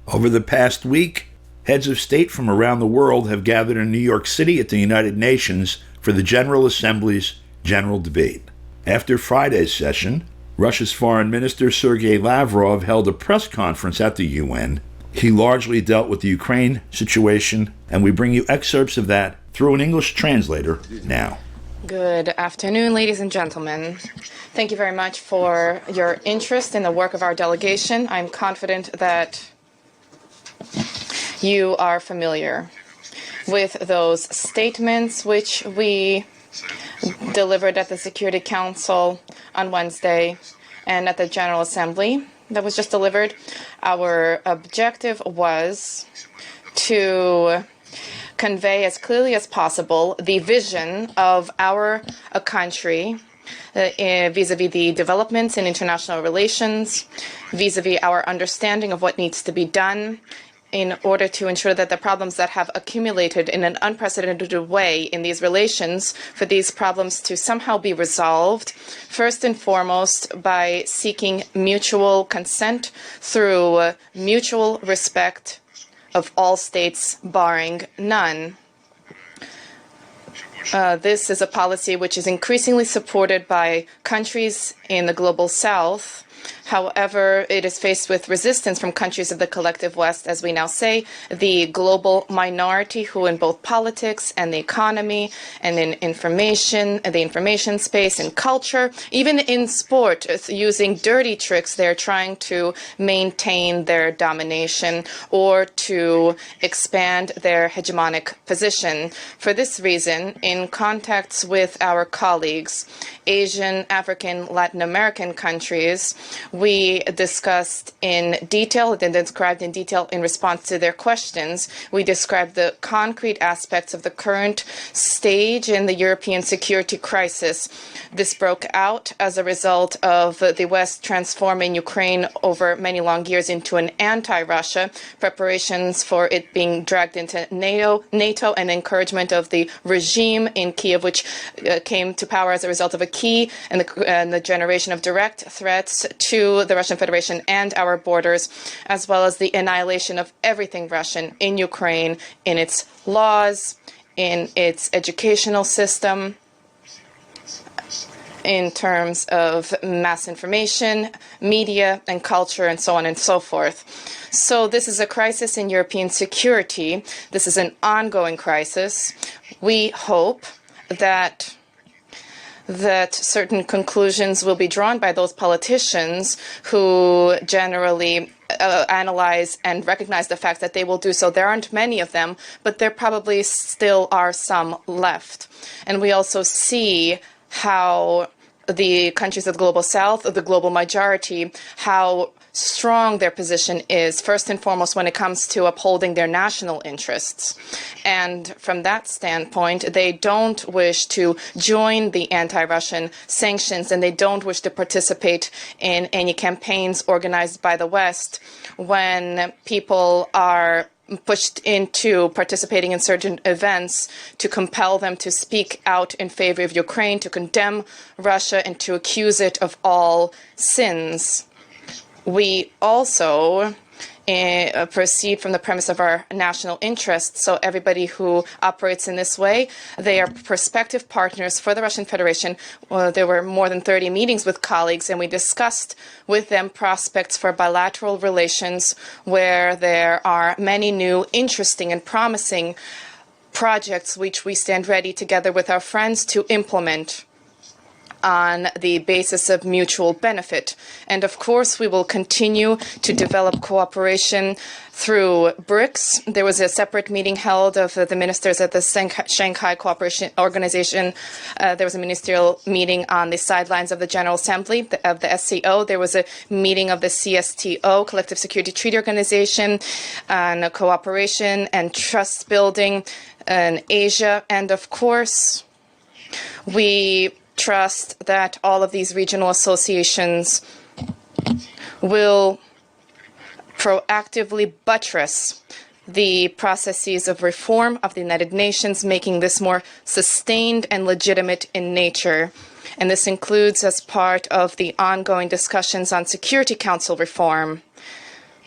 Over the past week, heads of state from around the world have gathered in New York City at the United Nations for the General Assembly's general debate. After Friday's session, Russia's Foreign Minister Sergei Lavrov held a press conference at the UN. He largely dealt with the Ukraine situation, and we bring you excerpts of that through an English translator now. Good afternoon, ladies and gentlemen. Thank you very much for your interest in the work of our delegation. I'm confident that you are familiar with those statements which we delivered at the Security Council on Wednesday and at the General Assembly that was just delivered. Our objective was to convey as clearly as possible the vision of our country vis-a-vis the developments in international relations, vis-a-vis our understanding of what needs to be done in order to ensure that the problems that have accumulated in an unprecedented way in these relations, for these problems to somehow be resolved, first and foremost by seeking mutual consent through mutual respect of all states, barring none. This is a policy which is increasingly supported by countries in the global south. However, it is faced with resistance from countries of the collective West, as we now say, the global minority who in both politics and the economy and in the information space and culture, even in sport, using dirty tricks, they're trying to maintain their domination or to expand their hegemonic position. For this reason, in contacts with our colleagues, Asian, African, Latin American countries, we discussed in detail and described in detail in response to their questions. We described the concrete aspects of the current stage in the European security crisis. This broke out as a result of the West transforming Ukraine over many long years into an anti-Russia, preparations for it being dragged into NATO, and encouragement of the regime in Kiev, which came to power as a result of a key and the generation of direct threats to the Russian Federation and our borders, as well as the annihilation of everything Russian in Ukraine, in its laws, in its educational system, in terms of mass information, media, and culture, and so on and so forth. So this is a crisis in European security. This is an ongoing crisis. We hope that certain conclusions will be drawn by those politicians who generally analyze and recognize the fact that they will do so. There aren't many of them, but there probably still are some left. And we also see how the countries of the global south, of the global majority, how strong their position is, first and foremost when it comes to upholding their national interests. And from that standpoint, they don't wish to join the anti-Russian sanctions, and they don't wish to participate in any campaigns organized by the West when people are pushed into participating in certain events to compel them to speak out in favor of Ukraine, to condemn Russia, and to accuse it of all sins. We also proceed from the premise of our national interests. So everybody who operates in this way, they are prospective partners for the Russian Federation. There were more than 30 meetings with colleagues, and we discussed with them prospects for bilateral relations where there are many new, interesting, and promising projects which we stand ready together with our friends to implement on the basis of mutual benefit. And of course, we will continue to develop cooperation through BRICS. There was a separate meeting held of the ministers at the Shanghai Cooperation Organization. There was a ministerial meeting on the sidelines of the General Assembly of the SCO. There was a meeting of the CSTO, Collective Security Treaty Organization, on cooperation and trust building in Asia. And of course, we trust that all of these regional associations will proactively buttress the processes of reform of the United Nations, making this more sustained and legitimate in nature. And this includes as part of the ongoing discussions on Security Council reform.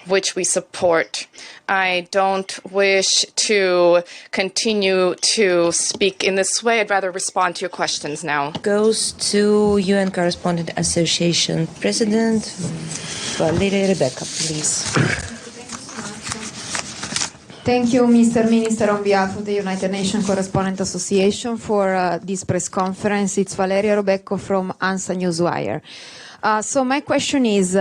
which we support. I don't wish to continue to speak in this way. I'd rather respond to your questions now. Goes to UN Correspondent Association President Valeria Rebecca, please. Thank you, Mr. Minister, on behalf of the United Nations Correspondent Association for this press conference. It's Valeria Rebecca from ANSA Newswire. So my question is,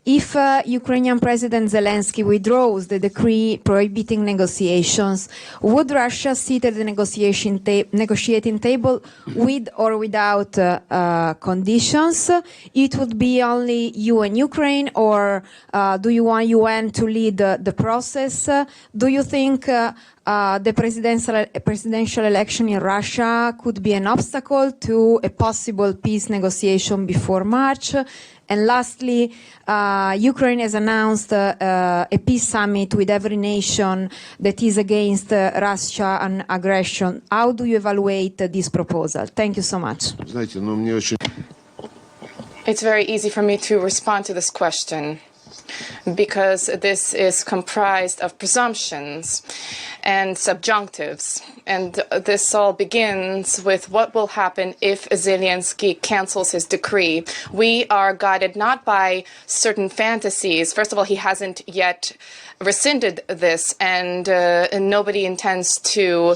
if Ukrainian President Zelensky withdraws the decree prohibiting negotiations, would Russia sit at the negotiating table with or without conditions? It would be only you and Ukraine, or do you want UN to lead the process? Do you think the presidential election in Russia could be an obstacle to a possible peace negotiation before March? And lastly, Ukraine has announced a peace summit with every nation that is against Russian aggression. How do you evaluate this proposal? Thank you so much. It's very easy for me to respond to this question, because this is comprised of presumptions and subjunctives. And this all begins with what will happen if Zelensky cancels his decree. We are guided not by certain fantasies. First of all, he hasn't yet rescinded this, and nobody intends to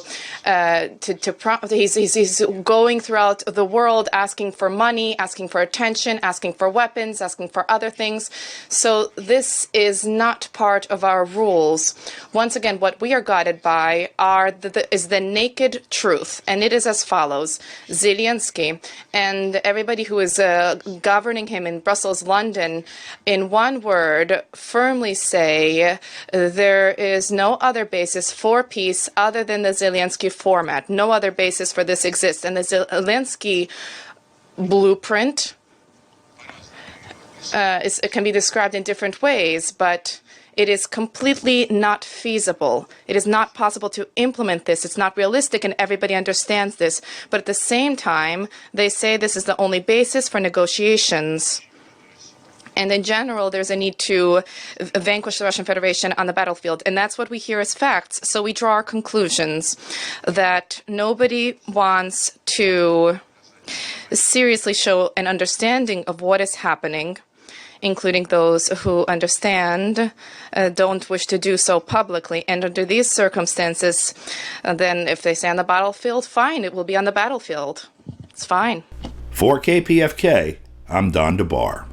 he's going throughout the world asking for money, asking for attention, asking for weapons, asking for other things. So this is not part of our rules. Once again, what we are guided by is the naked truth, and it is as follows. Zelensky and everybody who is governing him in Brussels, London, in one word, firmly say there is no other basis for peace other than the Zelensky format. No other basis for this exists. And the Zelensky blueprint it can be described in different ways, but it is completely not feasible. It is not possible to implement this. It's not realistic, and everybody understands this. But at the same time, they say this is the only basis for negotiations. And in general, there's a need to vanquish the Russian Federation on the battlefield. And that's what we hear as facts. So we draw our conclusions that nobody wants to seriously show an understanding of what is happening, including those who understand, don't wish to do so publicly. And under these circumstances, then if they say on the battlefield, fine, it will be on the battlefield. It's fine. For KPFK, I'm Don DeBar.